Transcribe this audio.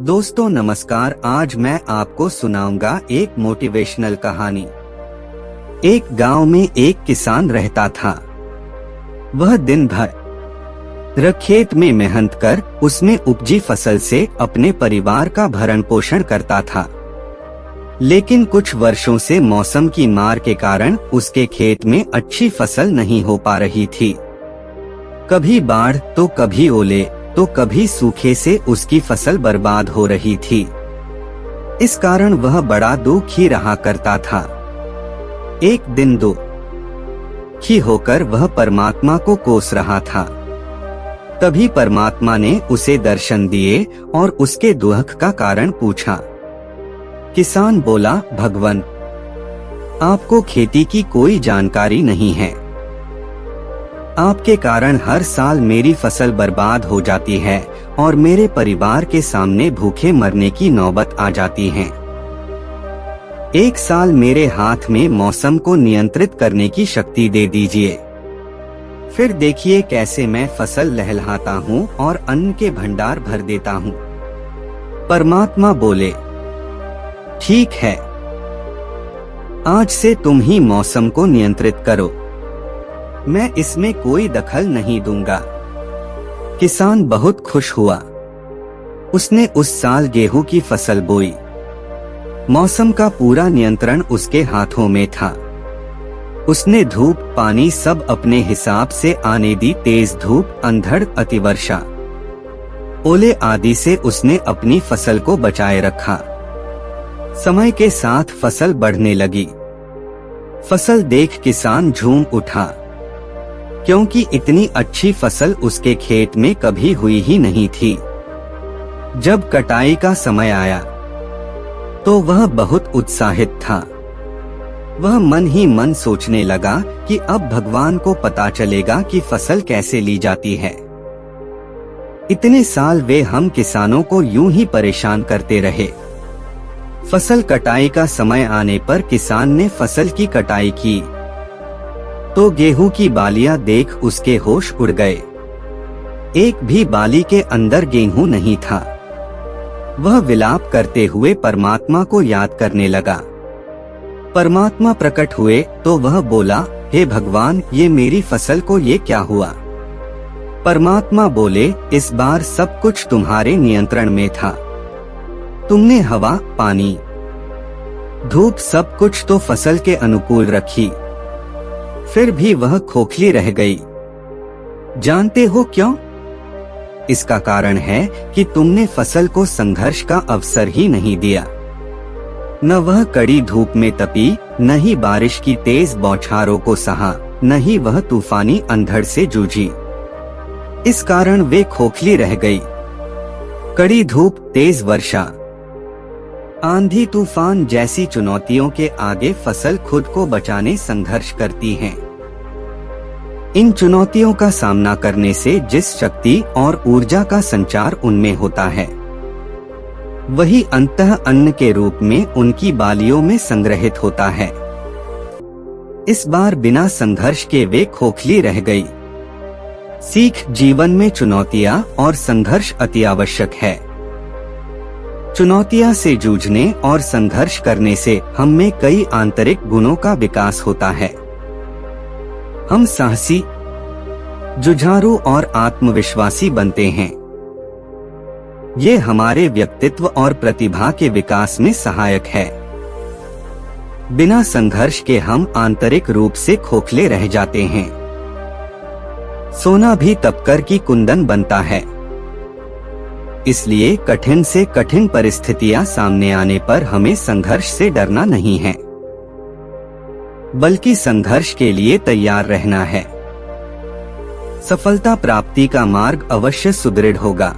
दोस्तों नमस्कार। आज मैं आपको सुनाऊंगा एक मोटिवेशनल कहानी। एक गांव में एक किसान रहता था। वह दिन भर खेत में मेहनत कर उसमें उपजी फसल से अपने परिवार का भरण पोषण करता था। लेकिन कुछ वर्षों से मौसम की मार के कारण उसके खेत में अच्छी फसल नहीं हो पा रही थी। कभी बाढ़ तो कभी ओले तो कभी सूखे से उसकी फसल बर्बाद हो रही थी। इस कारण वह बड़ा दुखी रहा करता था। एक दिन दुखी होकर वह परमात्मा को कोस रहा था। तभी परमात्मा ने उसे दर्शन दिए और उसके दुख का कारण पूछा। किसान बोला, भगवान, आपको खेती की कोई जानकारी नहीं है। आपके कारण हर साल मेरी फसल बर्बाद हो जाती है और मेरे परिवार के सामने भूखे मरने की नौबत आ जाती है। एक साल मेरे हाथ में मौसम को नियंत्रित करने की शक्ति दे दीजिए, फिर देखिए कैसे मैं फसल लहलहाता हूँ और अन्न के भंडार भर देता हूँ। परमात्मा बोले, ठीक है, आज से तुम ही मौसम को नियंत्रित करो, मैं इसमें कोई दखल नहीं दूंगा। किसान बहुत खुश हुआ। उसने उस साल गेहूं की फसल बोई। मौसम का पूरा नियंत्रण उसके हाथों में था। उसने धूप पानी सब अपने हिसाब से आने दी। तेज धूप, अंधड़, अतिवर्षा, ओले आदि से उसने अपनी फसल को बचाए रखा। समय के साथ फसल बढ़ने लगी। फसल देख किसान झूम उठा, क्योंकि इतनी अच्छी फसल उसके खेत में कभी हुई ही नहीं थी। जब कटाई का समय आया तो वह बहुत उत्साहित था। वह मन ही मन सोचने लगा कि अब भगवान को पता चलेगा कि फसल कैसे ली जाती है। इतने साल वे हम किसानों को यूं ही परेशान करते रहे। फसल कटाई का समय आने पर किसान ने फसल की कटाई की तो गेहूं की बालियां देख उसके होश उड़ गए। एक भी बाली के अंदर गेहूं नहीं था। वह विलाप करते हुए परमात्मा को याद करने लगा। परमात्मा प्रकट हुए तो वह बोला, हे भगवान, ये मेरी फसल को ये क्या हुआ? परमात्मा बोले, इस बार सब कुछ तुम्हारे नियंत्रण में था। तुमने हवा, पानी, धूप सब कुछ तो फसल के अनुकूल रखी, फिर भी वह खोखली रह गई। जानते हो क्यों? इसका कारण है कि तुमने फसल को संघर्ष का अवसर ही नहीं दिया। न वह कड़ी धूप में तपी, न ही बारिश की तेज बौछारों को सहा, न ही वह तूफानी अंधड़ से जूझी। इस कारण वे खोखली रह गई। कड़ी धूप, तेज वर्षा, आंधी तूफान जैसी चुनौतियों के आगे फसल खुद को बचाने संघर्ष करती है। इन चुनौतियों का सामना करने से जिस शक्ति और ऊर्जा का संचार उनमें होता है, वही अंततः अन्न के रूप में उनकी बालियों में संग्रहित होता है। इस बार बिना संघर्ष के वे खोखली रह गई। सीख, जीवन में चुनौतियां और संघर्ष अति आवश्यक है। चुनौतियां से जूझने और संघर्ष करने से हम में कई आंतरिक गुणों का विकास होता है। हम साहसी, जुझारू और आत्मविश्वासी बनते हैं। ये हमारे व्यक्तित्व और प्रतिभा के विकास में सहायक है। बिना संघर्ष के हम आंतरिक रूप से खोखले रह जाते हैं। सोना भी तपकर की कुंदन बनता है। इसलिए कठिन से कठिन परिस्थितियां सामने आने पर हमें संघर्ष से डरना नहीं है, बल्कि संघर्ष के लिए तैयार रहना है। सफलता प्राप्ति का मार्ग अवश्य सुदृढ़ होगा।